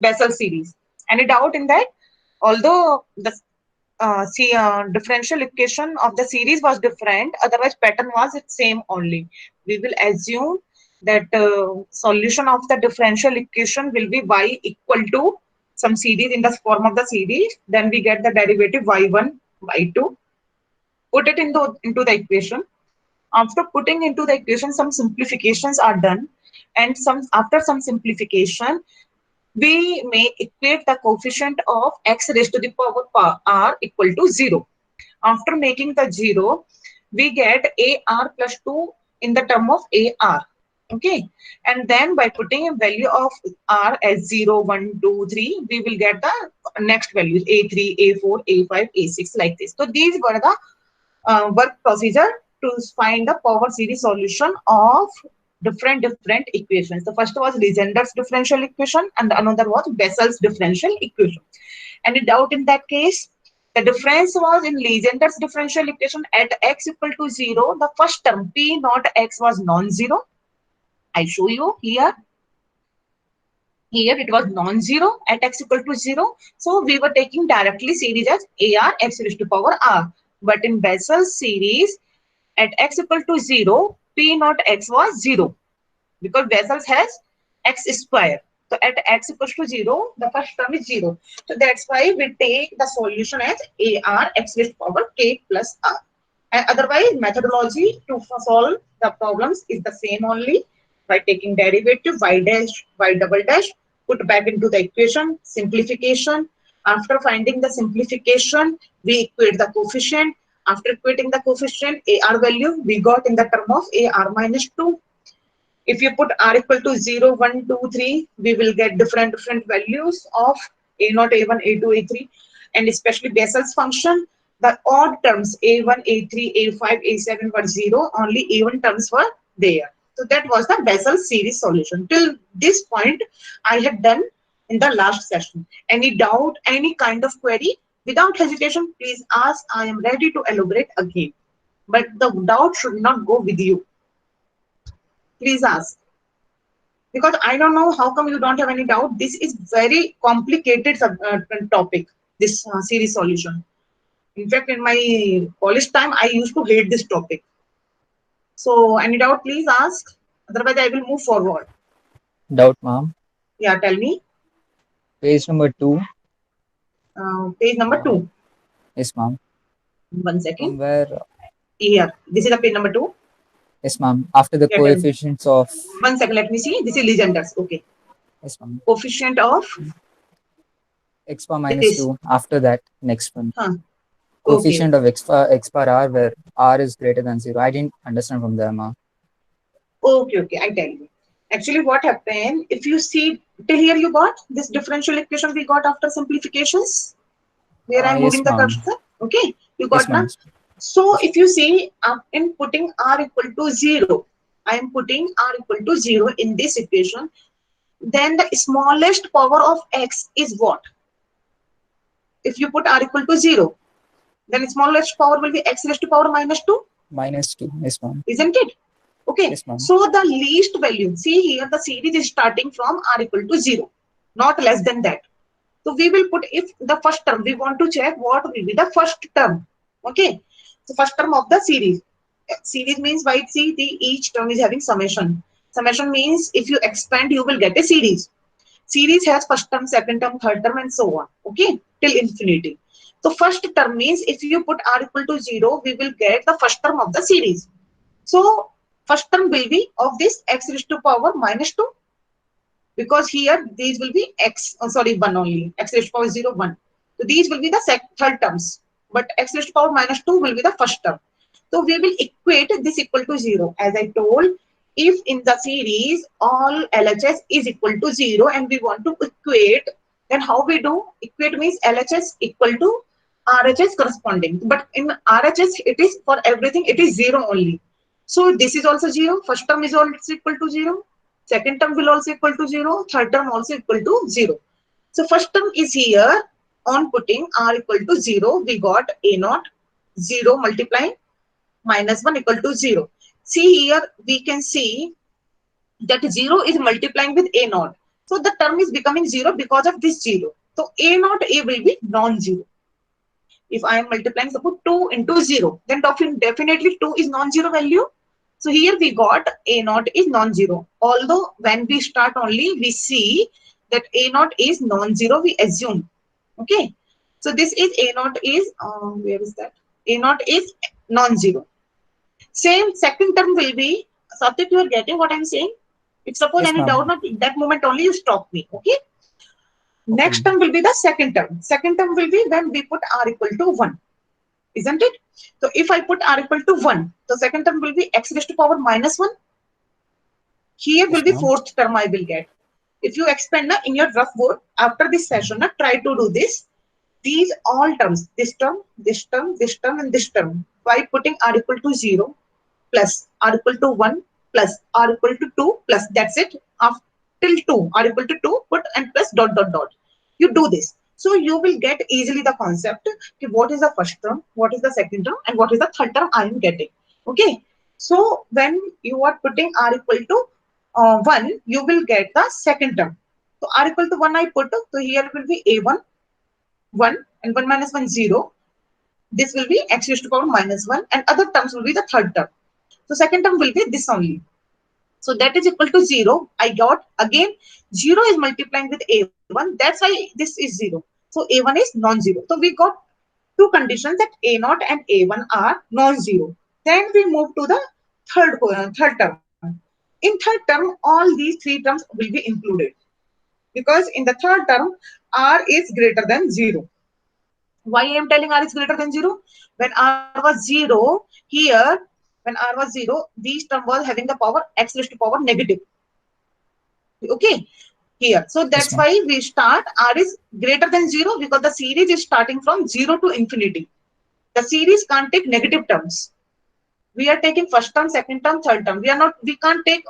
Bessel series. Any doubt in that? Although the differential equation of the series was different, otherwise pattern was the same only. We will assume that solution of the differential equation will be y equal to some series in the form of the series. Then we get the derivative y1, y2. Put it into the equation. After putting into the equation, some simplifications are done, and after some simplification, we may equate the coefficient of x raised to the power r equal to 0. After making the 0, we get ar plus 2 in the term of ar. Okay, and then by putting a value of r as 0, 1, 2, 3, we will get the next values a3, a4, a5, a6 like this. So these were the work procedure to find the power series solution of different equations. The first was Legendre's differential equation and another was Bessel's differential equation. Any doubt in that case? The difference was in Legendre's differential equation at x equal to 0, the first term p not x was non-zero. I show you here. Here it was non-zero at x equal to 0. So we were taking directly series as AR x raised to power r. But in Bessel's series, at x equal to 0, p naught x was 0 because Bessel's has x square. So at x equals to 0, the first term is 0. So that's why we take the solution as AR x raised to power k plus r. And otherwise, methodology to solve the problems is the same only by taking derivative y dash, y double dash, put back into the equation, simplification. After finding the simplification, we equate the coefficient. After equating the coefficient, AR value we got in the term of AR minus 2. If you put R equal to 0, 1, 2, 3, we will get different values of A0, A1, A2, A3, and especially Bessel's function. The odd terms A1, A3, A5, A7 were 0, only even terms were there. So that was the Bessel series solution. Till this point, I had done in the last session. Any doubt, any kind of query, without hesitation, please ask. I am ready to elaborate again. But the doubt should not go with you. Please ask. Because I don't know how come you don't have any doubt. This is very complicated topic, this series solution. In fact, in my college time, I used to hate this topic. So, any doubt, please ask. Otherwise, I will move forward. Doubt, ma'am. Yeah, tell me. Page number 2. Page number 2. Yes, ma'am. 1 second. Somewhere. Here. This is the page number 2. Yes, ma'am. After the Yeah, tell me. coefficients of. 1 second. Let me see. This is Legenders. Okay. Yes, ma'am. Coefficient of X bar minus this. 2. After that, next one. Huh. Okay. Coefficient of x bar r where r is greater than 0. I didn't understand from there, ma'am. Okay. I tell you. Actually, what happened, if you see till here, you got this differential equation we got after simplifications, where I'm Yes, moving the ma'am. cursor. Okay, you Yes, got ma'am. now. So if you see, in putting r equal to 0, I am putting r equal to 0 in this equation. Then the smallest power of x is what? If you put r equal to 0, then smallest power will be x raised to power minus 2. Minus 2. Yes, ma'am. Isn't it? Okay, Yes, ma'am. so the least value, see here the series is starting from r equal to 0, not less than that. So we will put, if the first term, we want to check what will be the first term. Okay, so first term of the series. Series means by see the each term is having summation. Summation means if you expand, you will get a series. Series has first term, second term, third term, and so on. Okay, till infinity. So first term means if you put r equal to 0, we will get the first term of the series. So first term will be of this x raised to power minus 2, because here these will be x, sorry, 1 only, x raised to power 0, 1. So these will be the third terms, but x raised to power minus 2 will be the first term. So we will equate this equal to 0. As I told, if in the series all LHS is equal to 0 and we want to equate, then how we do? Equate means LHS equal to RHS corresponding. But in RHS, it is for everything, it is 0 only. So this is also 0. First term is also equal to 0. Second term will also equal to 0. Third term also equal to 0. So first term is here. On putting r equal to 0, we got a naught 0 multiplying minus 1 equal to 0. See here, we can see that 0 is multiplying with a naught. So the term is becoming 0 because of this 0. So A naught A will be non-zero. If I am multiplying suppose 2 into 0, then definitely 2 is non-zero value. So here we got A naught is non-zero. Although when we start only, we see that A naught is non-zero, we assume. Okay. So this is A naught is, where is that? A naught is non-zero. Same second term will be, Satyak, you are getting what I'm saying? If suppose Yes, any doubt, ma'am. not in that moment only you stop me. Okay. Okay, Next ma'am. term will be the second term. Second term will be when we put r equal to 1. Isn't it? So if I put r equal to 1, the second term will be x raised to power minus 1. Here will Yes, be ma'am. fourth term I will get. If you expand in your rough board after this session, try to do this. These all terms, this term, this term, this term, and this term, by putting r equal to 0 plus r equal to 1 plus r equal to 2 plus that's it. After till 2, r equal to 2, put and plus dot dot dot. You do this. So you will get easily the concept. Okay, what is the first term, what is the second term, and what is the third term I am getting. Okay. So when you are putting r equal to 1, you will get the second term. So r equal to 1 I put, so here will be a1, 1, and 1 minus 1, 0. This will be x raised to power minus 1, and other terms will be the third term. So second term will be this only. So that is equal to 0. I got again 0 is multiplying with a1. That's why this is 0. So a1 is non-zero. So we got two conditions that a0 and a1 are non-zero. Then we move to the third term. In third term, all these three terms will be included because in the third term, r is greater than 0. Why I am telling r is greater than 0? When r was 0, here, when r was 0, these term was having the power x raised to power negative. Okay, here. So Yes, that's ma'am. why we start r is greater than 0 because the series is starting from 0 to infinity. The series can't take negative terms. We are taking first term, second term, third term. We can't take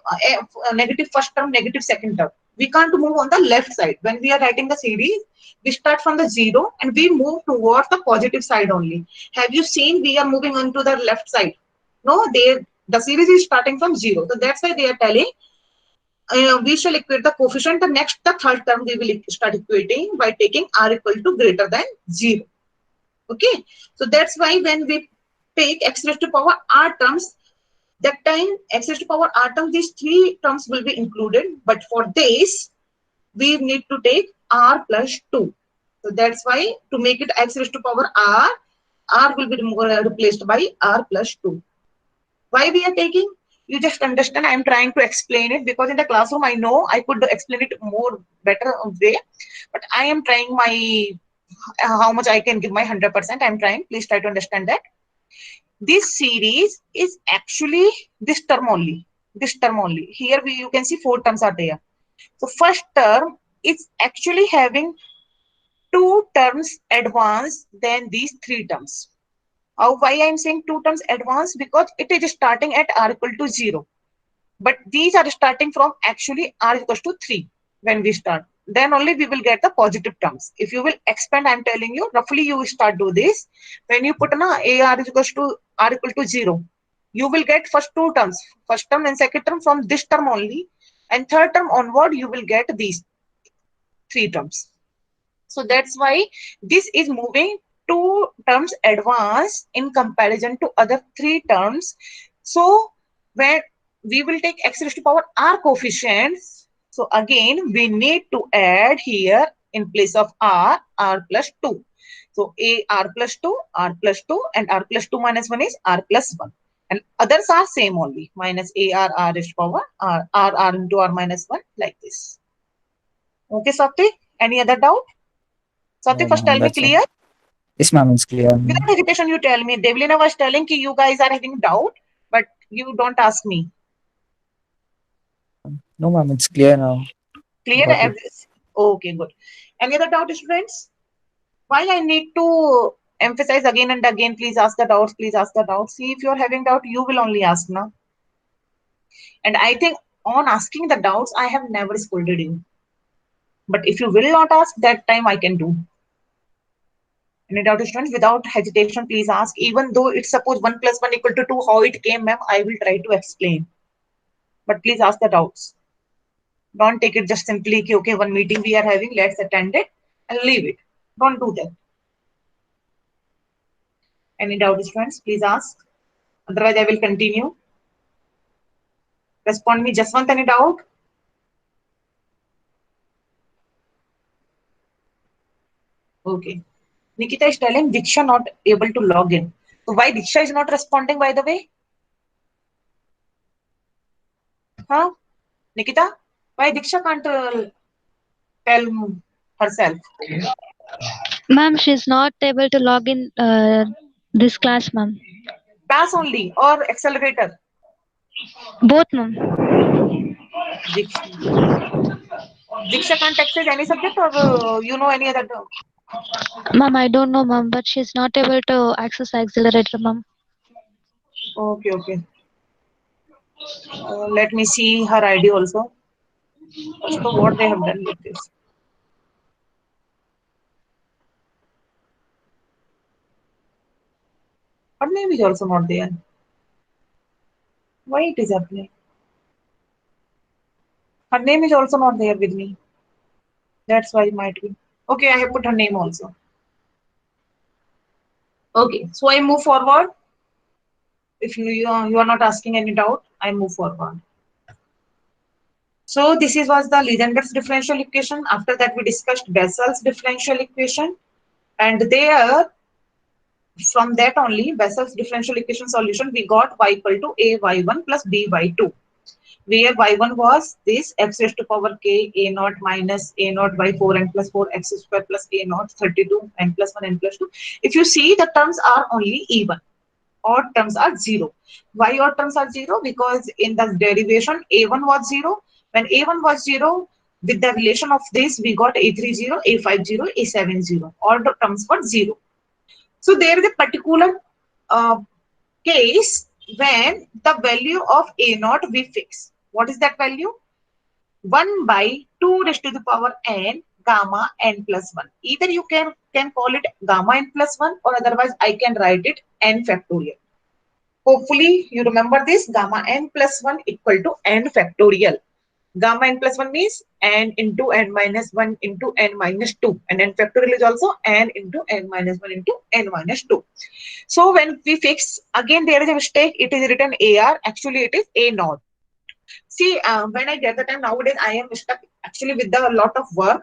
a negative first term, negative second term. We can't move on the left side. When we are writing the series, we start from the 0 and we move towards the positive side only. Have you seen we are moving on to the left side? No, the series is starting from 0. So that's why they are telling we shall equate the coefficient. The third term, we will start equating by taking r equal to greater than 0. Okay. So that's why when we take x raised to power r terms, that time x raised to power r terms, these three terms will be included. But for this, we need to take r plus 2. So that's why to make it x raised to power r will be replaced by r plus 2. Why we are taking? You just understand. I am trying to explain it because in the classroom I know I could explain it more better way, but I am trying my how much I can give my 100%. I am trying. Please try to understand that. This series is actually this term only. This term only. Here you can see four terms are there. So first term is actually having two terms advanced than these three terms. Why I am saying two terms advanced? Because it is starting at r equal to 0. But these are starting from actually r equals to 3 when we start. Then only we will get the positive terms. If you will expand, I'm telling you, roughly you start do this. When you put na ar is equals to r equal to 0, you will get first two terms, first term and second term from this term only. And third term onward, you will get these three terms. So that's why this is moving two terms advanced in comparison to other three terms. So when we will take x raised to power r coefficients, so again we need to add here in place of r plus 2. So a r plus 2, r plus 2, and r plus 2 minus 1 is r plus 1. And others are same only, minus a r raised to power r into r minus 1 like this. Okay, Satvik, any other doubt? No, Satvik, first ma'am. tell me That's all. clear. Yes, ma'am. It's clear. Without hesitation, you tell me. Devlina was telling ki you guys are having doubt, but you don't ask me. No, ma'am. It's clear now. Clear? Got it. Okay, good. Any other doubt, students? Why I need to emphasize again and again, please ask the doubts, please ask the doubts. See, if you're having doubt, you will only ask now. And I think on asking the doubts, I have never scolded you. But if you will not ask, that time I can do. Any doubt, students? Without hesitation, please ask. Even though it's suppose 1 plus 1 equal to 2, how it came, ma'am, I will try to explain. But please ask the doubts. Don't take it just simply, okay, one meeting we are having, let's attend it and leave it. Don't do that. Any doubts, friends? Please ask. Otherwise, I will continue. Respond me, Jaswant, any doubt? Okay. Nikita is telling Diksha not able to log in. So why Diksha is not responding, by the way? Huh? Nikita? Why Diksha can't tell herself? Ma'am, she's not able to log in this class, ma'am. Class only or accelerator? Both, ma'am. Diksha. Diksha can't access any subject or you know any other? Ma'am, I don't know, ma'am, but she's not able to access the accelerator, ma'am. Okay, okay. Let me see her ID also. First of what they have done with this. Her name is also not there. Why it is happening? Her name is also not there with me. That's why it might be. Okay, I have put her name also. Okay, so I move forward. If you are not asking any doubt, I move forward. So this is was the Legendre's differential equation. After that, we discussed Bessel's differential equation, and there from that only Bessel's differential equation solution we got y equal to a y1 plus b y2, where y1 was this x raised to power k a naught minus a naught by 4 n plus 4 x square plus a naught 32 n plus 1 n plus 2. If you see, the terms are only even. Odd terms are 0. Why odd terms are 0? Because in the derivation a1 was 0. When a1 was 0, with the relation of this we got a30, a50, a70. Odd terms were 0. So there is a particular uh, case when the value of a naught we fix. What is that value? 1 by 2 raised to the power n gamma n plus 1. Either you can call it gamma n plus 1, or otherwise I can write it n factorial. Hopefully you remember this, gamma n plus 1 equal to n factorial. Gamma n plus 1 means n into n minus 1 into n minus 2, and n factorial is also n into n minus 1 into n minus 2. So when we fix, again there is a mistake, it is written AR, actually it is A naught. See, when I get the time, nowadays I am stuck actually with a lot of work.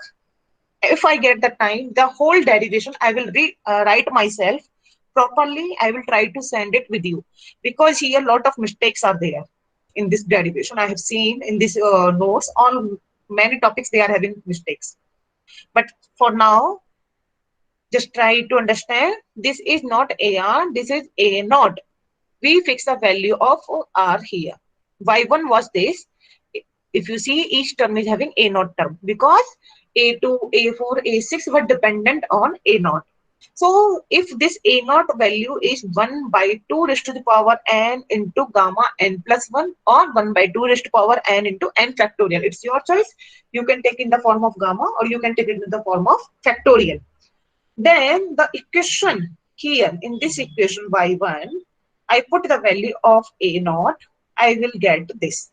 If I get the time, the whole derivation I will write myself properly. I will try to send it with you, because here a lot of mistakes are there in this derivation. I have seen in this notes on many topics they are having mistakes. But for now, just try to understand, this is not AR, this is A naught. We fix the value of R here. Y1 was this. If you see, each term is having A naught term, because A2, A4, A6 were dependent on A naught. So if this A naught value is 1 by 2 raised to the power n into gamma n plus 1, or 1 by 2 raised to power n into n factorial, it's your choice. You can take in the form of gamma, or you can take it in the form of factorial. Then the equation here, in this equation y1, I put the value of a naught, I will get this.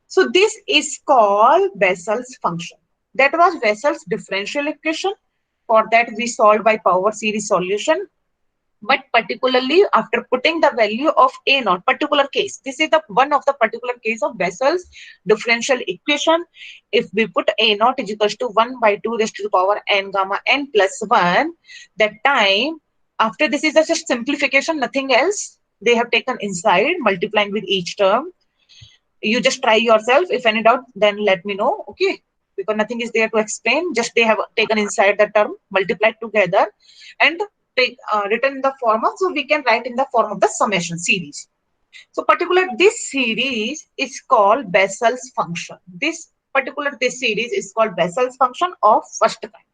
So this is called Bessel's function. That was Bessel's differential equation. For that we solved by power series solution. But particularly after putting the value of a naught, particular case, this is the one of the particular case of Bessel's differential equation. If we put a naught is equals to 1 by 2 raised to the power n gamma n plus 1, that time, after this is just simplification, nothing else. They have taken inside, multiplying with each term. You just try yourself. If any doubt, then let me know, okay? Because nothing is there to explain. Just they have taken inside the term, multiplied together, and written in the form of, so we can write in the form of the summation series. So particular this series is called Bessel's function. This series is called Bessel's function of first kind.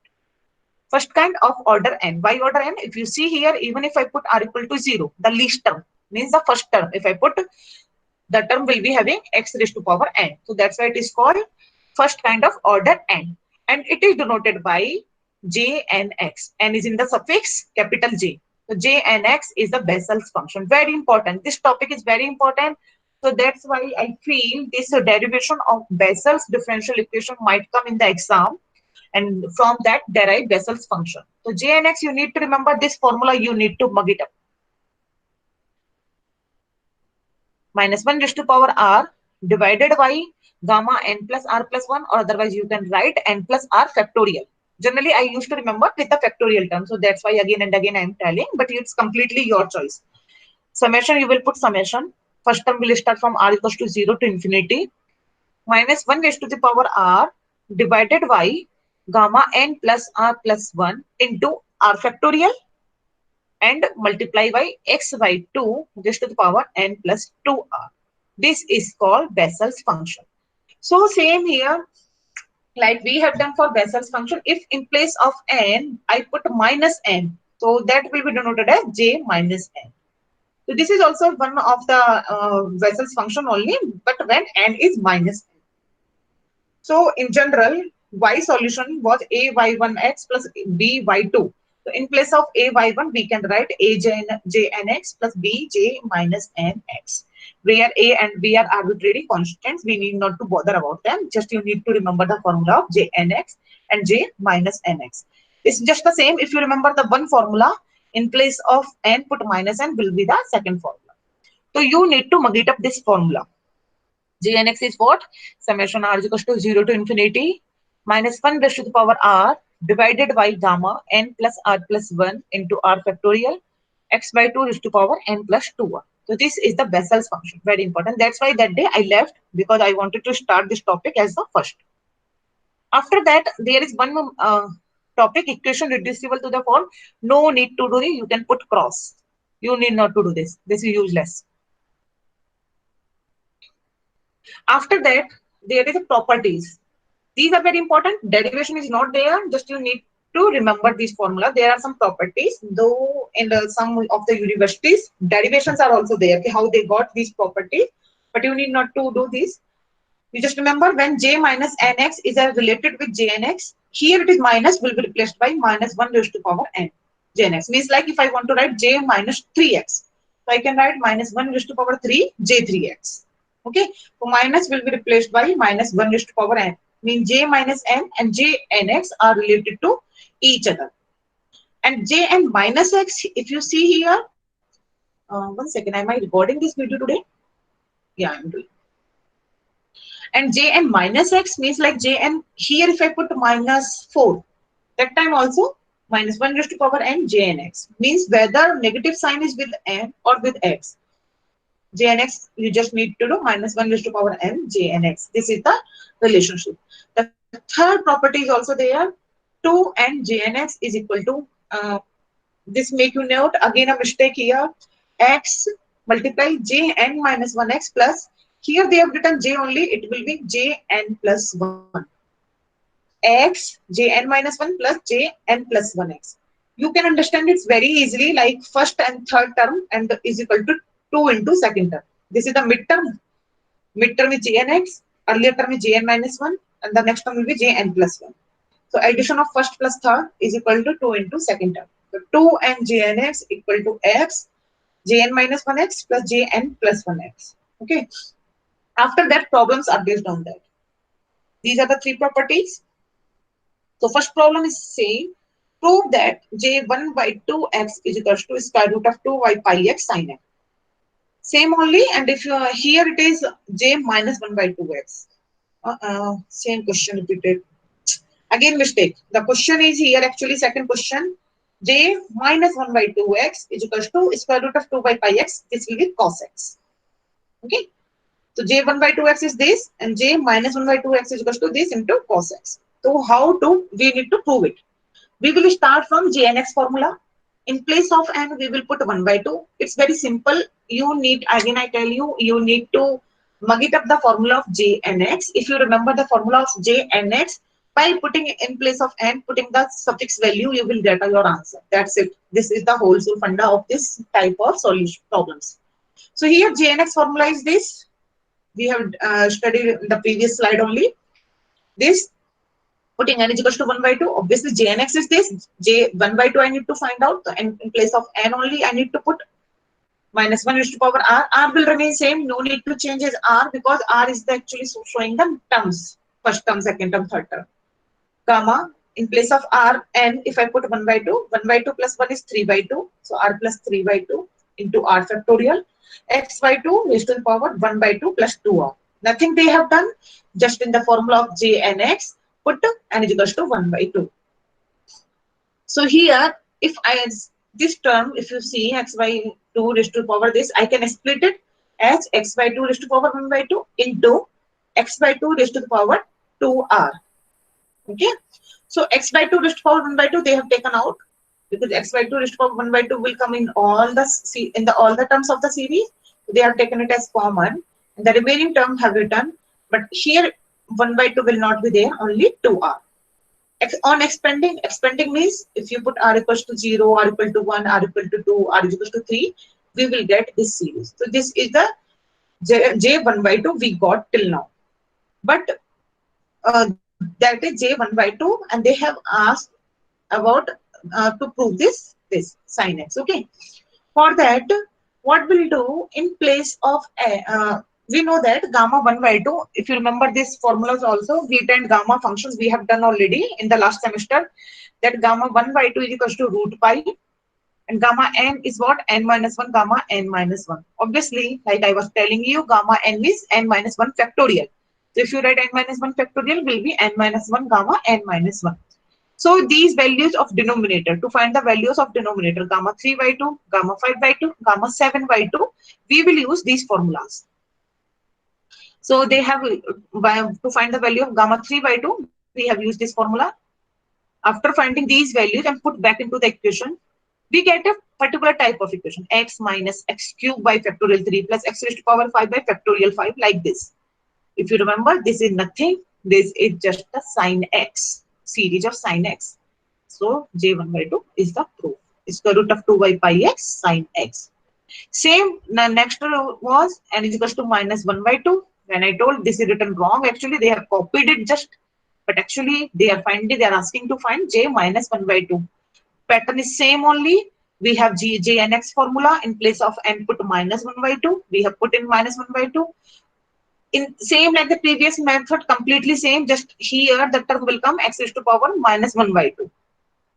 First kind of order n. By order n, if you see here, even if I put r equal to 0, the least term means the first term. If I put, the term will be having x raised to power n. So that's why it is called first kind of order n. And it is denoted by j n x. N is in the suffix capital J. So j n x is the Bessel's function. Very important. This topic is very important. So that's why I feel this derivation of Bessel's differential equation might come in the exam, and from that derive Bessel's function. So J and X, you need to remember this formula, you need to mug it up. Minus 1 raised to power r divided by gamma n plus r plus 1, or otherwise you can write n plus r factorial. Generally, I used to remember with the factorial term. So that's why again and again I am telling, but it's completely your choice. Summation, you will put summation. First term will start from r equals to 0 to infinity. Minus 1 raised to the power r divided by gamma n plus r plus 1 into r factorial and multiply by x by 2 raised to the power n plus 2r. This is called Bessel's function. So same here, like we have done for Bessel's function, if in place of n, I put minus n, so that will be denoted as j minus n. So this is also one of the Bessel's function only, but when n is minus n. So in general, y solution was a y1x plus b y2. So in place of a y1, we can write a j n x plus b j minus n x. Where a and b are arbitrary constants, we need not to bother about them. Just you need to remember the formula of j n x and j minus n x. It's just the same. If you remember the one formula, in place of n, put minus n will be the second formula. So you need to mug it up this formula. Gnx is what? Summation r is equals to 0 to infinity minus 1 raised to the power r divided by gamma n plus r plus 1 into r factorial x by 2 raised to power n plus 2r. So this is the Bessel's function. Very important. That's why that day I left, because I wanted to start this topic as the first. After that, there is one topic, equation reducible to the form. No need to do it. You can put cross. You need not to do this. This is useless. After that, there is a properties. These are very important. Derivation is not there. Just you need to remember this formula. There are some properties, though in some of the universities, derivations are also there, okay, how they got these properties. But you need not to do this. You just remember when j minus nx is related with jnx, here it is minus will be replaced by minus 1 raised to power n. Jnx means like if I want to write j minus 3x, so I can write minus 1 raised to power 3 j3x. Okay, so minus will be replaced by minus 1 raised to power n. Means j minus n and j nx are related to each other. And j n minus x, if you see here, 1 second, am I recording this video today? Yeah, I'm doing. And jn minus x means like jn, here if I put minus 4, that time also minus 1 raised to power n jnx. Means whether negative sign is with n or with x, jnx, you just need to do minus 1 raised to power n jnx. This is the relationship. The third property is also there. 2 and jnx is equal to, this make you note again a mistake here, x multiply jn minus 1x plus, here they have written j only, it will be jn plus 1. X jn minus 1 plus jn plus 1x. You can understand it's very easily, like first and third term and is equal to 2 into second term. This is the midterm. Midterm is jnx, earlier term is jn minus 1, and the next term will be jn plus 1. So addition of first plus third is equal to 2 into second term. So 2 and jnx equal to x, jn minus 1x plus jn plus 1x. Okay. After that, problems are based on that. These are the three properties. So first problem is saying, prove that j1 by 2x is equals to square root of 2 by pi x sin x. Same only, and if you here it is j minus 1 by 2x. Same question repeated. Again mistake. The question is here actually second question. J minus 1 by 2x is equals to square root of 2 by pi x. This will be cos x. Okay. So j1 by 2x is this, and j minus 1 by 2x is equals to this into cos x. So how do we need to prove it? We will start from jnx formula. In place of n, we will put 1 by 2. It's very simple. You need, again I tell you, you need to mug it up the formula of jnx. If you remember the formula of jnx, by putting in place of n, putting the suffix value, you will get your answer. That's it. This is the whole funda of this type of solution problems. So here jnx formula is this. We have studied in the previous slide only. This, putting n is equals to 1 by 2. Obviously, jnx is this. J 1 by 2 I need to find out. And in place of n only, I need to put minus 1 raised to power r. R will remain same. No need to change as r because r is actually showing the terms. First term, second term, third term. Gamma, in place of r n, if I put 1 by 2, 1 by 2 plus 1 is 3 by 2. So r plus 3 by 2 into r factorial. X by 2 raised to the power 1 by 2 plus 2r. Nothing they have done. Just in the formula of j and x, put n is equals to 1 by 2. So here, if I this term, if you see x by 2 raised to the power this, I can split it as x by 2 raised to the power 1 by 2 into x by 2 raised to the power 2r. Okay. So x by 2 raised to the power 1 by 2 they have taken out because x by 2 raised to the power 1 by 2 will come in all the terms of the series. They have taken it as common. And the remaining term have written, but here 1 by 2 will not be there, only 2r. On expanding means if you put r equals to 0, r equal to 1, r equal to 2, r is equal to 3, we will get this series. So this is the j1 by 2 we got till now. But that is j1 by 2 and they have asked about to prove this sin x. Okay. For that, what we'll do in place of we know that gamma 1 by 2, if you remember these formulas also, beta and gamma functions we have done already in the last semester, that gamma 1 by 2 is equals to root pi and gamma n is what? N minus 1 gamma n minus 1. Obviously, like I was telling you, gamma n is n minus 1 factorial. So if you write n minus 1 factorial will be n minus 1 gamma n minus 1. So these values of denominator, to find the values of denominator, gamma 3 by 2, gamma 5 by 2, gamma 7 by 2, we will use these formulas. So they have, to find the value of gamma 3 by 2, we have used this formula. After finding these values and put back into the equation, we get a particular type of equation, x minus x cube by factorial 3 plus x raised to power 5 by factorial 5, like this. If you remember, this is nothing. This is just a sin x, series of sin x. So j1 by 2 is the proof. Square root of 2 by pi x sin x. Same, next was n is equals to minus 1 by 2. When I told this is written wrong, actually they have copied it just, but actually they are asking to find j minus 1 by 2. Pattern is same only. We have j and x formula. In place of n put minus 1 by 2. We have put in minus 1 by 2. In same like the previous method, completely same, just here the term will come x raised to power minus 1 by 2.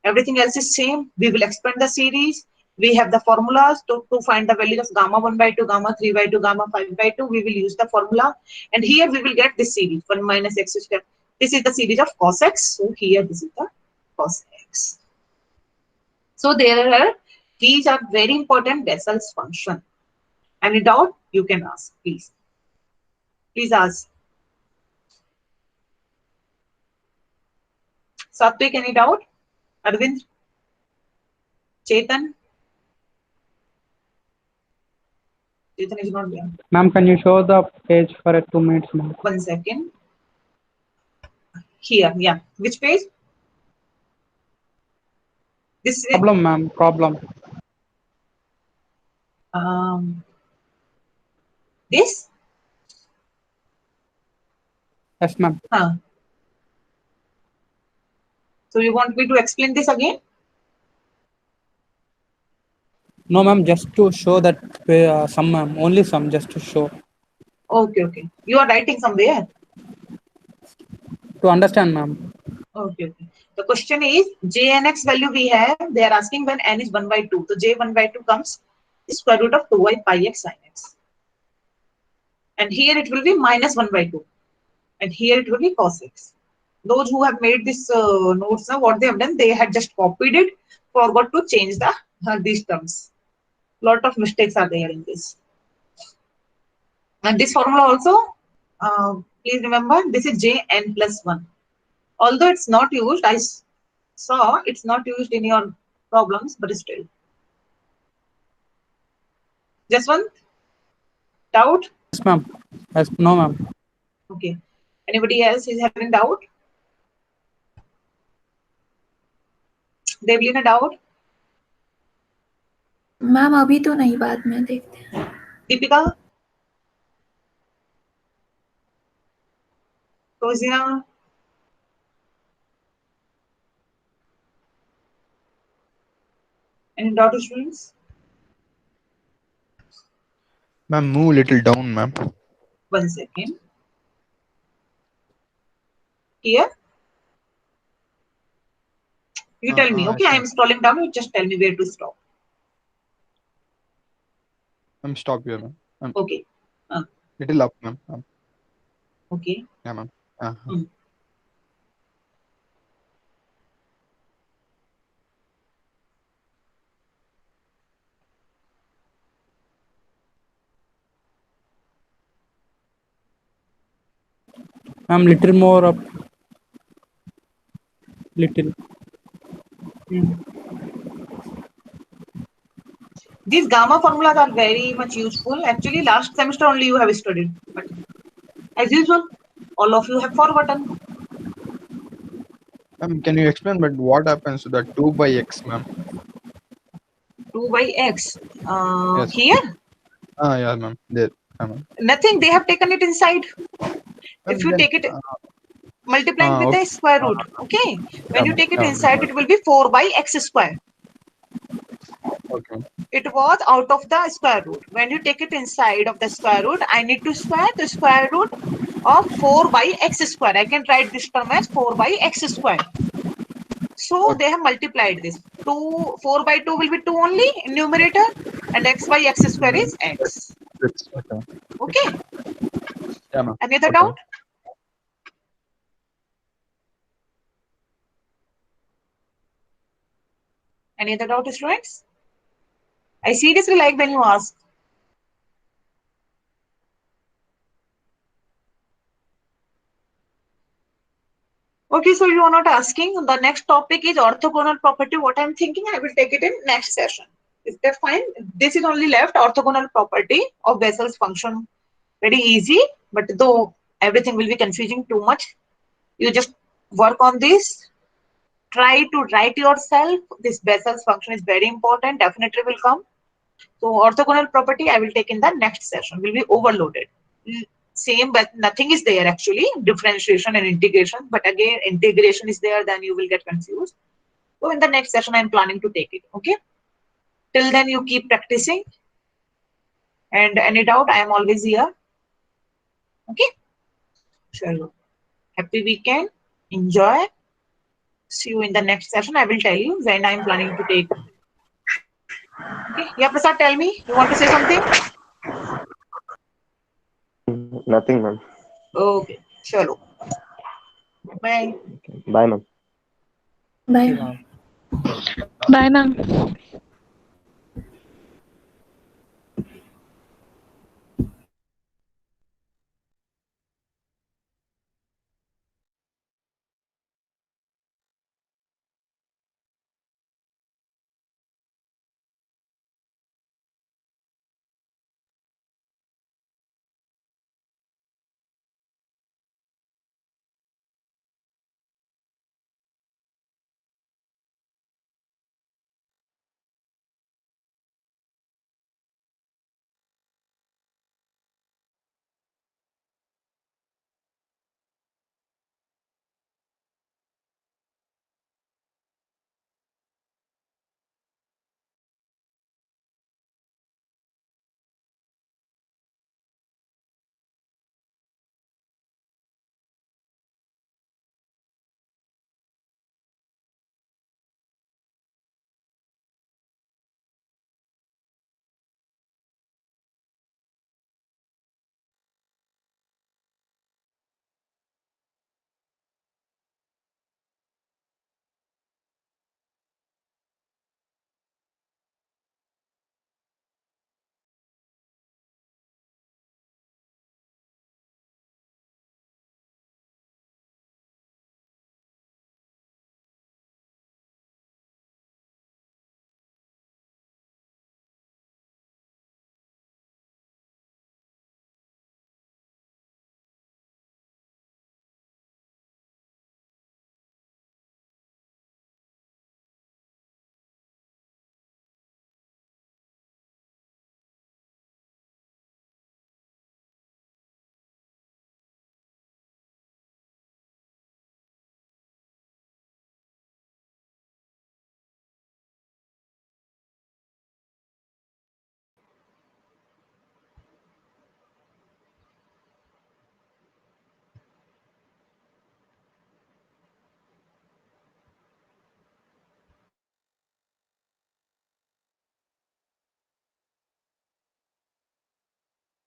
Everything else is same. We will expand the series. We have the formulas to find the values of gamma 1 by 2, gamma 3 by 2, gamma 5 by 2. We will use the formula. And here we will get this series, 1 minus x square. This is the series of cos x. So here this is the cos x. So these are very important Bessel's function. Any doubt you can ask, please. Please ask. Satvik, any doubt? Arvind? Chetan? Chetan is not there. Ma'am, can you show the page for 2 minutes, ma'am? 1 second. Here, yeah. Which page? This is Problem, ma'am. Problem. This? Yes, ma'am. So you want me to explain this again? No, ma'am. Just to show that sum, ma'am. Only sum, just to show. Okay, okay. You are writing somewhere. To understand, ma'am. Okay, okay. The question is j and x value we have. They are asking when n is 1 by 2. So j 1 by 2 comes square root of 2 by pi x sin x. And here it will be minus 1 by 2. And here it will be cos x. Those who have made this notes, what they have done, they had just copied it, forgot to change these terms. Lot of mistakes are there in this. And this formula also, please remember, this is jn plus 1. Although it's not used, I saw it's not used in your problems, but still. Just one doubt? Yes, ma'am. Yes, no, ma'am. Okay. Anybody else is having doubt? Devlina, doubt? Ma'am अभी तो नहीं, बाद में देखते हैं. Deepika? Rosina? Any doubt, students? Ma'am, move little down, ma'am. 1 second. Here. You tell me, okay? I am scrolling down. You just tell me where to stop. Ma'am, stop here, ma'am. Okay. Little up, ma'am. Okay. Yeah, ma'am. Ma'am, little more up. Little. These gamma formulas are very much useful. Actually, last semester only you have studied. But as usual, all of you have forgotten. Ma'am, can you explain but what happens to the 2 by x, ma'am? 2 by x. Yes. Here? Yeah, ma'am. There. Ma'am. Nothing. They have taken it inside. If you take it multiplying with the square root, okay? When you take it inside, it will be 4 by x square. Okay. It was out of the square root. When you take it inside of the square root, I need to square the square root of 4 by x square. I can write this term as 4 by x square. So they have multiplied this. 4 by 2 will be 2 only in numerator, and x by x square is x. Okay? Yeah, ma'am. Any other doubt? Any other doubt, students? I seriously like when you ask. Okay, so you are not asking. The next topic is orthogonal property. What I'm thinking, I will take it in next session. Is that fine? This is only left orthogonal property of Bessel's function. Very easy, but though everything will be confusing too much, you just work on this. Try to write yourself. This Bessel's function is very important. Definitely will come. So orthogonal property, I will take in the next session. Will be overloaded. Same, but nothing is there actually. Differentiation and integration. But again, integration is there, then you will get confused. So in the next session, I'm planning to take it. Okay. Till then, you keep practicing. And any doubt, I am always here. Okay. Sure. Happy weekend. Enjoy. See you in the next session. I will tell you when I'm planning to take. Okay. Yeah, Prasad, tell me. You want to say something? Nothing, ma'am. Okay. Chalo. Bye. Bye, ma'am. Bye. ma'am. Bye, ma'am.